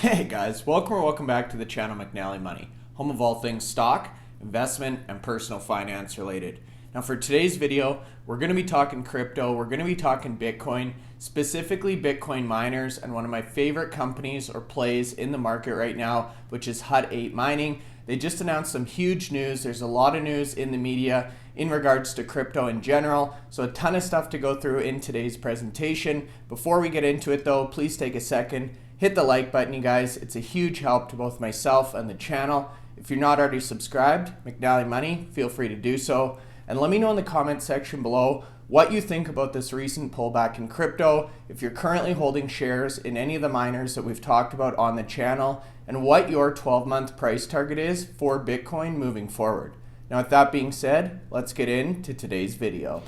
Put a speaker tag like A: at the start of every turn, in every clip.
A: Hey guys, welcome back to the channel McNallie Money, home of all things stock, investment, and personal finance related. Now for today's video, we're going to be talking crypto, we're going to be talking Bitcoin, specifically Bitcoin miners, and one of my favorite companies or plays in the market right now, which is Hut 8 Mining. They just announced some huge news. There's a lot of news in the media in regards to crypto in general, so a ton of stuff to go through in today's presentation. Before we get into it though, please take a second, hit the like button, you guys. It's a huge help to both myself and the channel. If you're not already subscribed, McNallie Money, feel free to do so. And let me know in the comment section below what you think about this recent pullback in crypto, if you're currently holding shares in any of the miners that we've talked about on the channel, and what your 12-month price target is for Bitcoin moving forward. Now with that being said, let's get into today's video.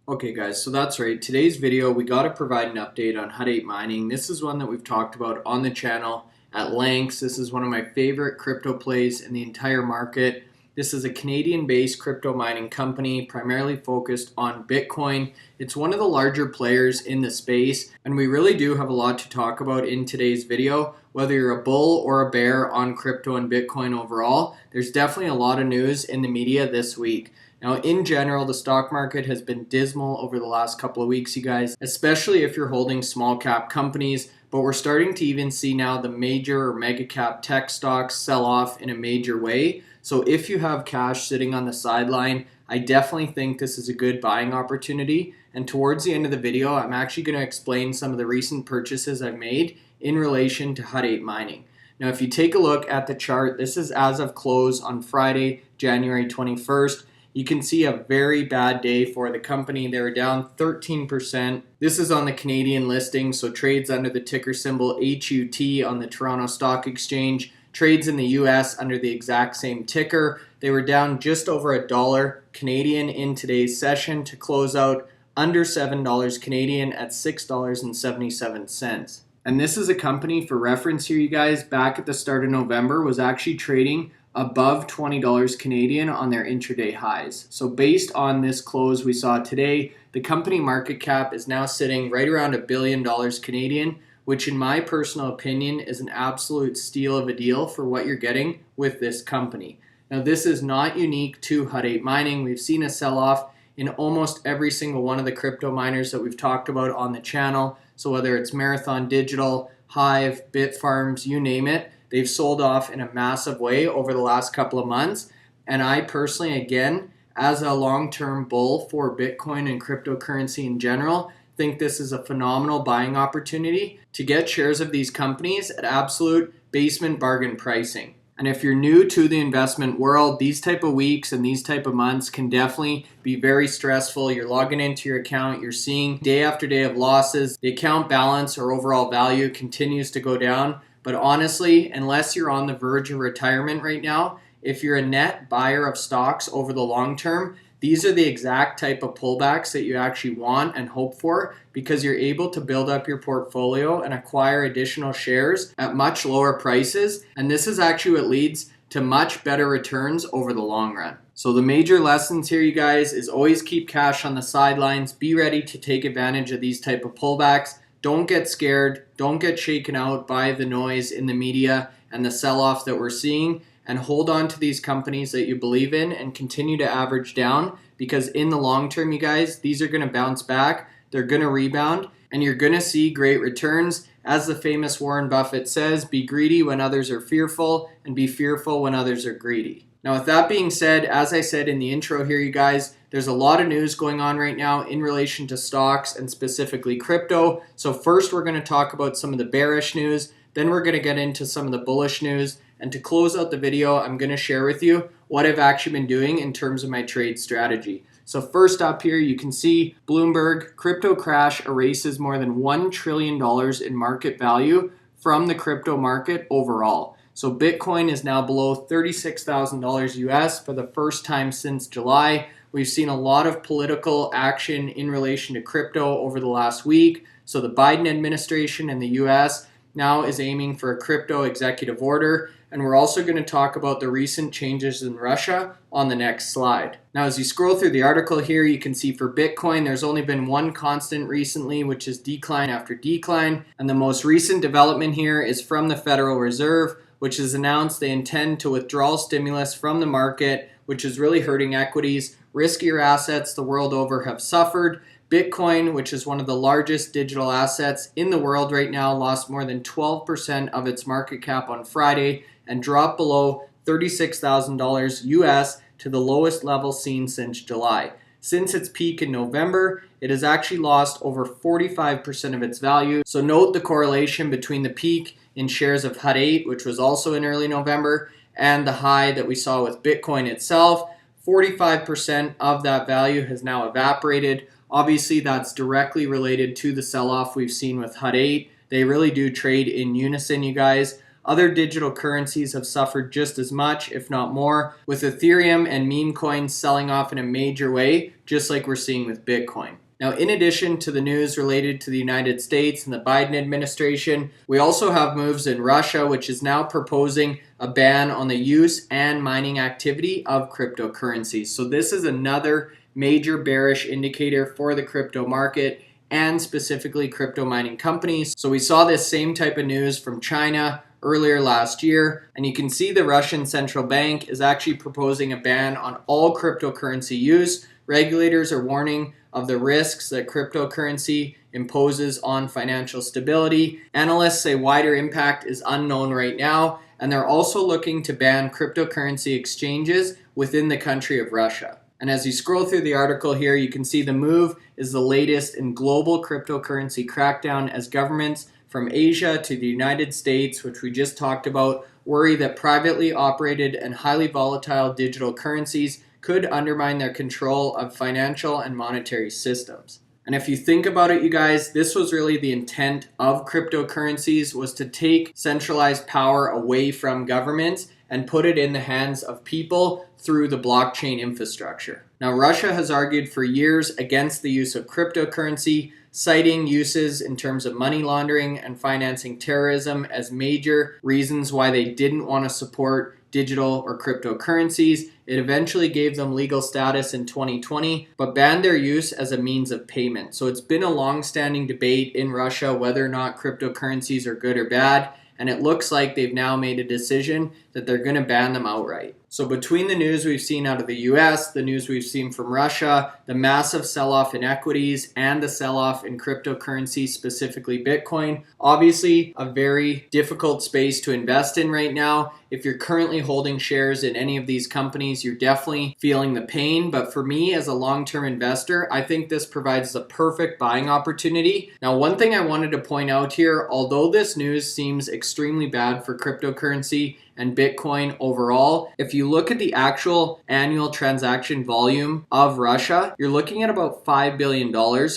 A: Okay guys, so that's right. Today's video, we got to provide an update on Hut 8 Mining. This is one that we've talked about on the channel at length. This is one of my favorite crypto plays in the entire market. This is a Canadian-based crypto mining company, primarily focused on Bitcoin. It's one of the larger players in the space, and we really do have a lot to talk about in today's video. Whether you're a bull or a bear on crypto and Bitcoin overall, there's definitely a lot of news in the media this week. Now, in general, the stock market has been dismal over the last couple of weeks, you guys, especially if you're holding small cap companies, but we're starting to even see now the major or mega cap tech stocks sell off in a major way. So if you have cash sitting on the sideline, I definitely think this is a good buying opportunity. And towards the end of the video, I'm actually going to explain some of the recent purchases I've made in relation to Hut 8 Mining. Now, if you take a look at the chart, this is as of close on Friday, January 21st. You can see a very bad day for the company. They were down 13%. This is on the Canadian listing, so trades under the ticker symbol HUT on the Toronto Stock Exchange. Trades in the US under the exact same ticker. They were down just over $1 Canadian in today's session to close out under $7 Canadian at $6.77. And this is a company, for reference here, you guys, back at the start of November was actually trading above $20 Canadian on their intraday highs. So based on this close we saw today, the company market cap is now sitting right around $1 billion Canadian, which in my personal opinion is an absolute steal of a deal for what you're getting with this company. Now this is not unique to Hut 8 Mining. We've seen a sell-off in almost every single one of the crypto miners that we've talked about on the channel. So whether it's Marathon Digital, Hive, Bitfarms, you name it, they've sold off in a massive way over the last couple of months. And I personally, again, as a long-term bull for Bitcoin and cryptocurrency in general, think this is a phenomenal buying opportunity to get shares of these companies at absolute basement bargain pricing. And if you're new to the investment world, these type of weeks and these type of months can definitely be very stressful. You're logging into your account, you're seeing day after day of losses. The account balance or overall value continues to go down. But honestly, unless you're on the verge of retirement right now, if you're a net buyer of stocks over the long term, these are the exact type of pullbacks that you actually want and hope for, because you're able to build up your portfolio and acquire additional shares at much lower prices. And this is actually what leads to much better returns over the long run. So the major lessons here, you guys, is always keep cash on the sidelines. Be ready to take advantage of these type of pullbacks. Don't get scared, don't get shaken out by the noise in the media and the sell-off that we're seeing, and hold on to these companies that you believe in and continue to average down, because in the long term, you guys, these are going to bounce back, they're going to rebound, and you're going to see great returns. As the famous Warren Buffett says, be greedy when others are fearful, and be fearful when others are greedy. Now with that being said, as I said in the intro here, you guys, there's a lot of news going on right now in relation to stocks and specifically crypto. So first we're going to talk about some of the bearish news, then we're going to get into some of the bullish news, and to close out the video, I'm going to share with you what I've actually been doing in terms of my trade strategy. So first up here, you can see Bloomberg, crypto crash erases more than $1 trillion in market value from the crypto market overall. So Bitcoin is now below $36,000 US for the first time since July, We've seen a lot of political action in relation to crypto over the last week. So the Biden administration in the US now is aiming for a crypto executive order. And we're also going to talk about the recent changes in Russia on the next slide. Now, as you scroll through the article here, you can see for Bitcoin, there's only been one constant recently, which is decline after decline. And the most recent development here is from the Federal Reserve, which has announced they intend to withdraw stimulus from the market, which is really hurting equities. Riskier assets the world over have suffered. Bitcoin, which is one of the largest digital assets in the world right now, lost more than 12% of its market cap on Friday and dropped below $36,000 US to the lowest level seen since July. Since its peak in November, it has actually lost over 45% of its value. So note the correlation between the peak in shares of Hut 8, which was also in early November, and the high that we saw with Bitcoin itself. 45% of that value has now evaporated. Obviously, that's directly related to the sell-off we've seen with Hut 8. They really do trade in unison, you guys. Other digital currencies have suffered just as much, if not more, with Ethereum and meme coins selling off in a major way, just like we're seeing with Bitcoin. Now, in addition to the news related to the United States and the Biden administration, we also have moves in Russia, which is now proposing a ban on the use and mining activity of cryptocurrencies. So this is another major bearish indicator for the crypto market and specifically crypto mining companies. So we saw this same type of news from China earlier last year, and you can see the Russian central bank is actually proposing a ban on all cryptocurrency use. Regulators are warning of the risks that cryptocurrency imposes on financial stability. Analysts say wider impact is unknown right now, and they're also looking to ban cryptocurrency exchanges within the country of Russia. And as you scroll through the article here, you can see the move is the latest in global cryptocurrency crackdown as governments from Asia to the United States, which we just talked about, worry that privately operated and highly volatile digital currencies could undermine their control of financial and monetary systems. And if you think about it, you guys, this was really the intent of cryptocurrencies, was to take centralized power away from governments and put it in the hands of people through the blockchain infrastructure. Now, Russia has argued for years against the use of cryptocurrency, citing uses in terms of money laundering and financing terrorism as major reasons why they didn't want to support digital or cryptocurrencies. It eventually gave them legal status in 2020, but banned their use as a means of payment. So it's been a long-standing debate in Russia whether or not cryptocurrencies are good or bad, and it looks like they've now made a decision that they're going to ban them outright. So between the news we've seen out of the US, the news we've seen from Russia, the massive sell-off in equities, and the sell-off in cryptocurrency, specifically Bitcoin, obviously a very difficult space to invest in right now. If you're currently holding shares in any of these companies, you're definitely feeling the pain. But for me, as a long-term investor, I think this provides the perfect buying opportunity. Now, one thing I wanted to point out here, although this news seems extremely bad for cryptocurrency and Bitcoin overall, if you look at the actual annual transaction volume of Russia, you're looking at about $5 billion,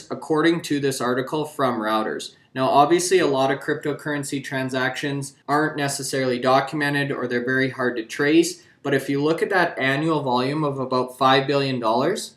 A: according to this article from Routers. Now, obviously, a lot of cryptocurrency transactions aren't necessarily documented or they're very hard to trace. But if you look at that annual volume of about $5 billion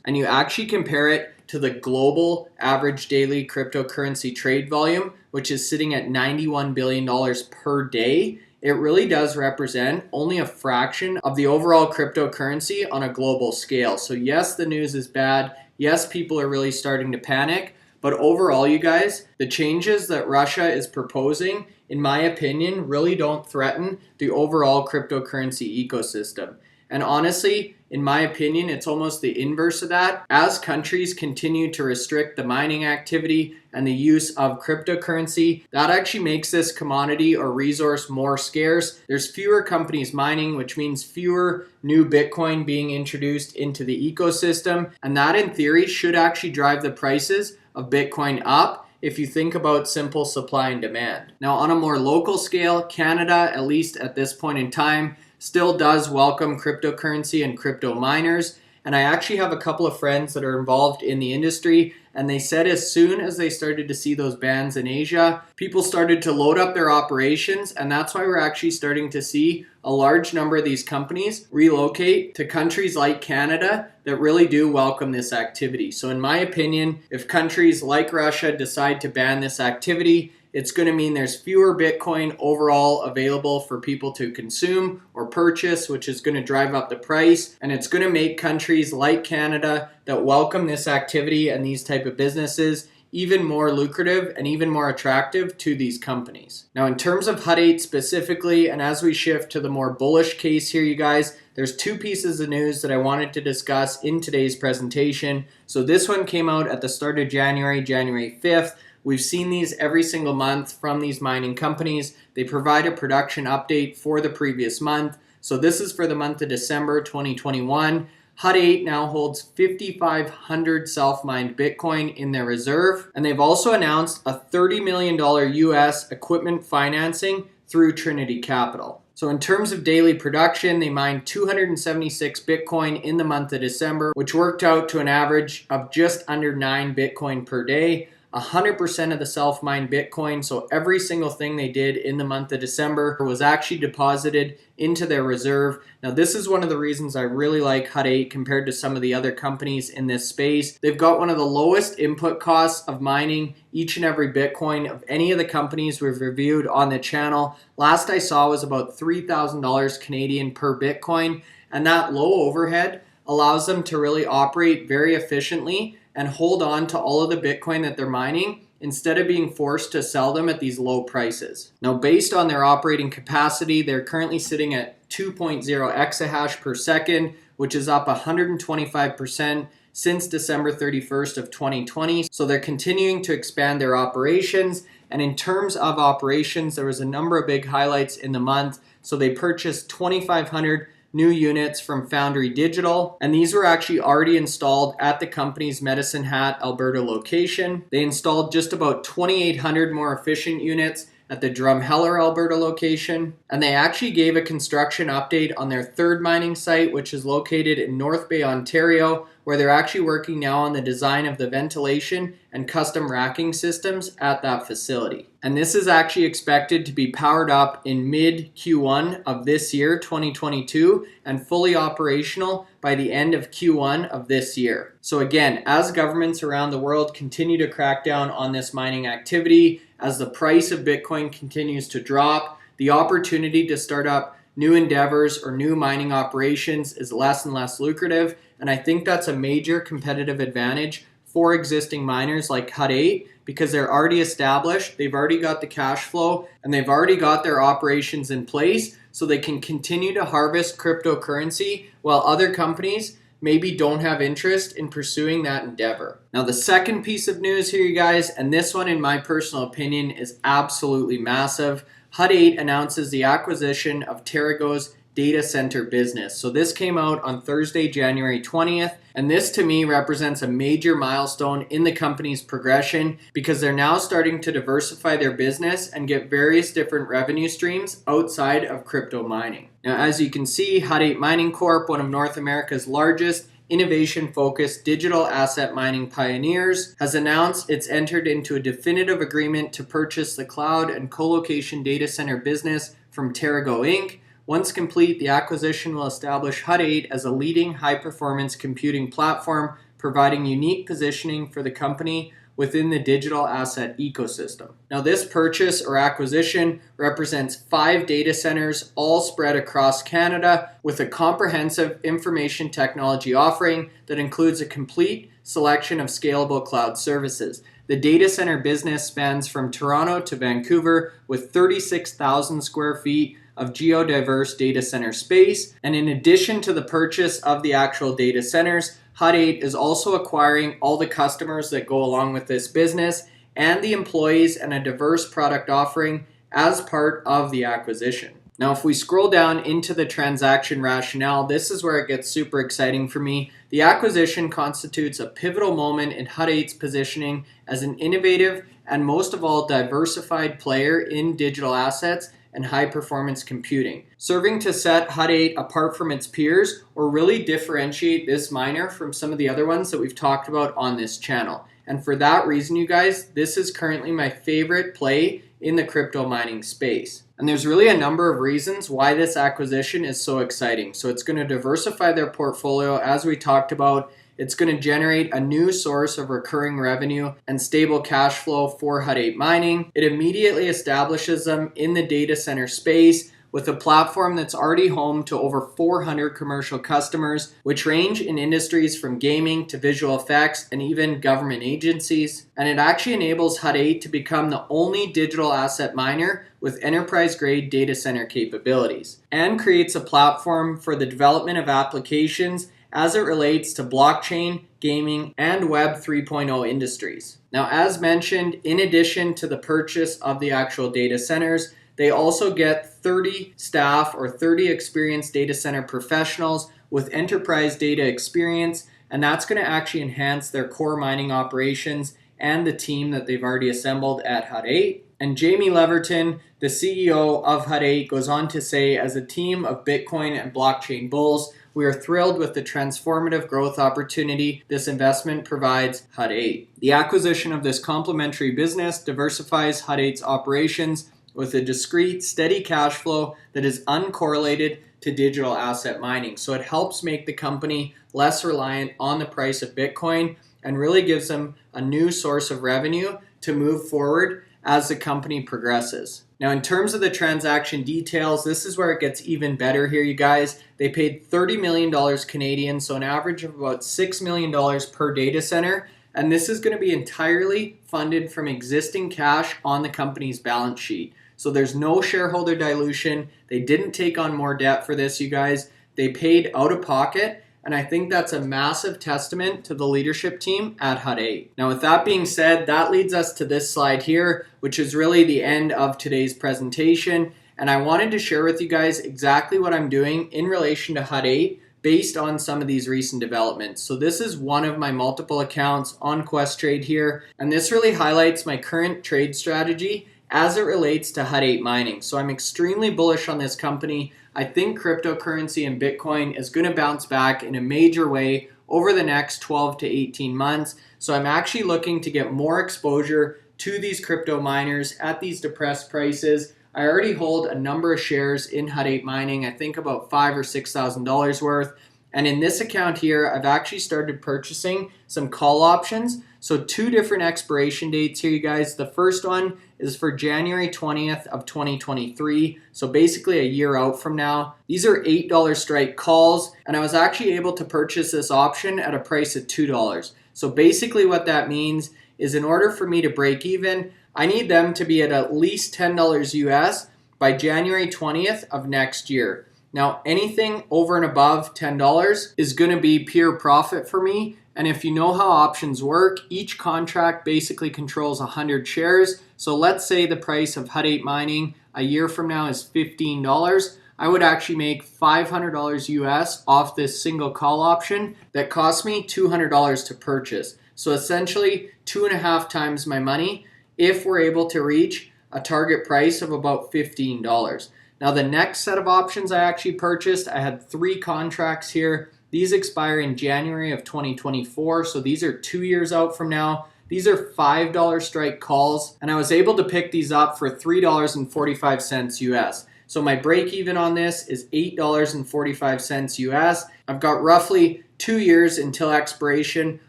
A: and you actually compare it to the global average daily cryptocurrency trade volume, which is sitting at $91 billion per day, it really does represent only a fraction of the overall cryptocurrency on a global scale. So yes, the news is bad. Yes, people are really starting to panic. But overall, you guys, the changes that Russia is proposing, in my opinion, really don't threaten the overall cryptocurrency ecosystem. And honestly, in my opinion, it's almost the inverse of that. As countries continue to restrict the mining activity and the use of cryptocurrency, that actually makes this commodity or resource more scarce. There's fewer companies mining, which means fewer new Bitcoin being introduced into the ecosystem. And that, in theory, should actually drive the prices of Bitcoin up if you think about simple supply and demand. Now, on a more local scale, Canada, at least at this point in time, still does welcome cryptocurrency and crypto miners. And I actually have a couple of friends that are involved in the industry, And they said as soon as they started to see those bans in Asia, people started to load up their operations, and that's why we're actually starting to see a large number of these companies relocate to countries like Canada that really do welcome this activity. So in my opinion, if countries like Russia decide to ban this activity, it's going to mean there's fewer Bitcoin overall available for people to consume or purchase, which is going to drive up the price. And it's going to make countries like Canada that welcome this activity and these type of businesses even more lucrative and even more attractive to these companies. Now, in terms of Hut 8 specifically, and as we shift to the more bullish case here, you guys, there's two pieces of news that I wanted to discuss in today's presentation. So this one came out at the start of January 5th. We've seen these every single month from these mining companies. They provide a production update for the previous month. So this is for the month of December 2021. Hut 8 now holds 5,500 self-mined Bitcoin in their reserve. And they've also announced a $30 million US equipment financing through Trinity Capital. So in terms of daily production, they mined 276 Bitcoin in the month of December, which worked out to an average of just under 9 Bitcoin per day. 100% of the self-mined Bitcoin, so every single thing they did in the month of December was actually deposited into their reserve. Now, this is one of the reasons I really like Hut 8 compared to some of the other companies in this space. They've got one of the lowest input costs of mining each and every Bitcoin of any of the companies we've reviewed on the channel. Last I saw was about $3,000 Canadian per Bitcoin, and that low overhead allows them to really operate very efficiently and hold on to all of the Bitcoin that they're mining instead of being forced to sell them at these low prices. Now, based on their operating capacity, they're currently sitting at 2.0 exahash per second, which is up 125% since December 31st of 2020. So they're continuing to expand their operations. And in terms of operations, there was a number of big highlights in the month. So they purchased 2,500 new units from Foundry Digital, and these were actually already installed at the company's Medicine Hat, Alberta location. They installed just about 2,800 more efficient units at the Drumheller, Alberta location, and they actually gave a construction update on their third mining site, which is located in North Bay, Ontario, where they're actually working now on the design of the ventilation and custom racking systems at that facility. And this is actually expected to be powered up in mid Q1 of this year, 2022, and fully operational by the end of Q1 of this year. So again, as governments around the world continue to crack down on this mining activity, as the price of Bitcoin continues to drop, the opportunity to start up new endeavors or new mining operations is less and less lucrative. And I think that's a major competitive advantage for existing miners like Hut 8 because they're already established, they've already got the cash flow, and they've already got their operations in place so they can continue to harvest cryptocurrency while other companies maybe don't have interest in pursuing that endeavor. Now, the second piece of news here, you guys, and this one in my personal opinion is absolutely massive. Hut 8 announces the acquisition of TerraGo's data center business. So this came out on Thursday, January 20th, and this to me represents a major milestone in the company's progression because they're now starting to diversify their business and get various different revenue streams outside of crypto mining. Now, as you can see, Hut 8 Mining Corp, one of North America's largest innovation-focused digital asset mining pioneers, has announced it's entered into a definitive agreement to purchase the cloud and colocation data center business from TerraGo Inc. Once complete, the acquisition will establish Hut 8 as a leading high-performance computing platform, providing unique positioning for the company within the digital asset ecosystem. Now, this purchase or acquisition represents 5 data centers all spread across Canada with a comprehensive information technology offering that includes a complete selection of scalable cloud services. The data center business spans from Toronto to Vancouver with 36,000 square feet of geodiverse data center space. And in addition to the purchase of the actual data centers, Hut 8 is also acquiring all the customers that go along with this business and the employees and a diverse product offering as part of the acquisition. Now, if we scroll down into the transaction rationale, this is where it gets super exciting for me. The acquisition constitutes a pivotal moment in Hut 8's positioning as an innovative and most of all diversified player in digital assets and high-performance computing, serving to set Hut 8 apart from its peers or really differentiate this miner from some of the other ones that we've talked about on this channel. And for that reason, you guys, this is currently my favorite play in the crypto mining space. And there's really a number of reasons why this acquisition is so exciting. So it's going to diversify their portfolio, as we talked about. It's going to generate a new source of recurring revenue and stable cash flow for Hut 8 Mining. It immediately establishes them in the data center space with a platform that's already home to over 400 commercial customers, which range in industries from gaming to visual effects and even government agencies. And it actually enables Hut 8 to become the only digital asset miner with enterprise-grade data center capabilities, and creates a platform for the development of applications as it relates to blockchain, gaming, and Web 3.0 industries. Now, as mentioned, in addition to the purchase of the actual data centers, they also get 30 staff or 30 experienced data center professionals with enterprise data experience, and that's going to actually enhance their core mining operations and the team that they've already assembled at Hut 8. And Jamie Leverton, the CEO of Hut 8, goes on to say, as a team of Bitcoin and blockchain bulls, we are thrilled with the transformative growth opportunity this investment provides Hut 8. The acquisition of this complementary business diversifies Hut 8's operations with a discrete, steady cash flow that is uncorrelated to digital asset mining. So it helps make the company less reliant on the price of Bitcoin and really gives them a new source of revenue to move forward as the company progresses. Now, in terms of the transaction details, this is where it gets even better here, you guys. They paid $30 million Canadian, so an average of about $6 million per data center. And this is going to be entirely funded from existing cash on the company's balance sheet. So there's no shareholder dilution. They didn't take on more debt for this, you guys. They paid out of pocket. And I think that's a massive testament to the leadership team at Hut 8. Now, with that being said, that leads us to this slide here, which is really the end of today's presentation. And I wanted to share with you guys exactly what I'm doing in relation to Hut 8 based on some of these recent developments. So this is one of my multiple accounts on Questrade here. And this really highlights my current trade strategy as it relates to Hut 8 Mining. So I'm extremely bullish on this company. I think cryptocurrency and Bitcoin is going to bounce back in a major way over the next 12 to 18 months. So I'm actually looking to get more exposure to these crypto miners at these depressed prices. I already hold a number of shares in Hut 8 Mining, I think about $5,000 or $6,000 worth. And in this account here, I've actually started purchasing some call options. So 2 different expiration dates here, you guys. The first one is for January 20th of 2023. So basically a year out from now. These are $8 strike calls. And I was actually able to purchase this option at a price of $2. So basically what that means is in order for me to break even, I need them to be at least $10 US by January 20th of next year. Now, anything over and above $10 is going to be pure profit for me. And if you know how options work, each contract basically controls 100 shares. So let's say the price of Hut 8 Mining a year from now is $15. I would actually make $500 US off this single call option that cost me $200 to purchase. So essentially 2.5 times my money if we're able to reach a target price of about $15. Now, the next set of options I actually purchased, I had 3 contracts here. These expire in January of 2024, so these are 2 years out from now. These are $5 strike calls, and I was able to pick these up for $3.45 US. So my break even on this is $8.45 US. I've got roughly 2 years until expiration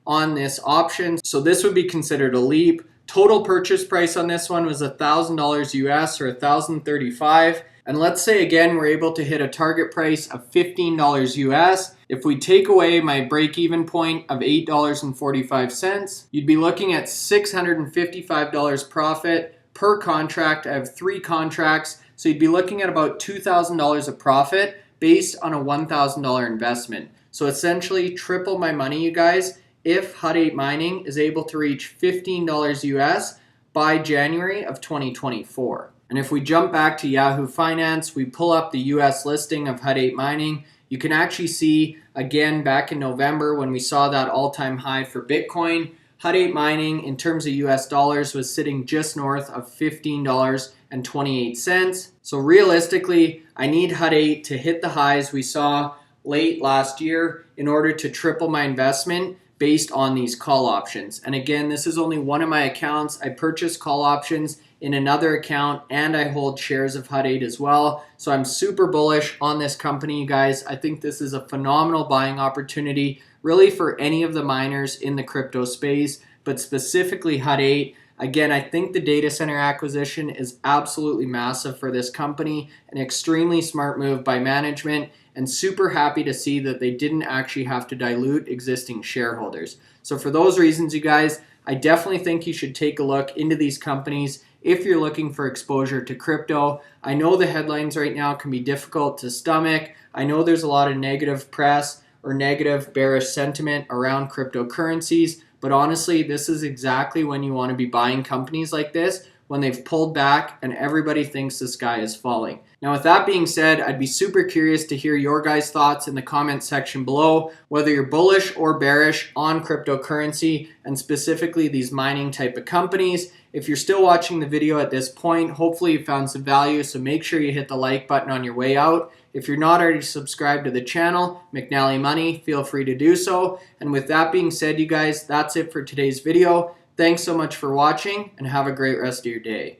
A: on this option, so this would be considered a leap. Total purchase price on this one was $1,000 US or $1,035. And let's say again, we're able to hit a target price of $15 US. If we take away my break-even point of $8.45, you'd be looking at $655 profit per contract. I have 3 contracts, so you'd be looking at about $2,000 of profit based on a $1,000 investment. So essentially triple my money, you guys, if Hut 8 Mining is able to reach $15 US by January of 2024. And if we jump back to Yahoo Finance, we pull up the US listing of Hut 8 Mining, you can actually see, again, back in November when we saw that all-time high for Bitcoin, Hut 8 Mining in terms of US dollars was sitting just north of $15.28. So realistically, I need Hut 8 to hit the highs we saw late last year in order to triple my investment based on these call options. And again, this is only one of my accounts. I purchase call options in another account and I hold shares of Hut 8 as well. So I'm super bullish on this company, you guys. I think this is a phenomenal buying opportunity really for any of the miners in the crypto space, but specifically Hut 8. Again, I think the data center acquisition is absolutely massive for this company, an extremely smart move by management, and super happy to see that they didn't actually have to dilute existing shareholders. So for those reasons, you guys, I definitely think you should take a look into these companies if you're looking for exposure to crypto. I know the headlines right now can be difficult to stomach. I know there's a lot of negative press or negative bearish sentiment around cryptocurrencies, but honestly, this is exactly when you want to be buying companies like this, when they've pulled back and everybody thinks the sky is falling. Now, with that being said, I'd be super curious to hear your guys' thoughts in the comment section below, whether you're bullish or bearish on cryptocurrency and specifically these mining type of companies. If you're still watching the video at this point, hopefully you found some value, so make sure you hit the like button on your way out. If you're not already subscribed to the channel, McNallie Money, feel free to do so. And with that being said, you guys, that's it for today's video. Thanks so much for watching and have a great rest of your day.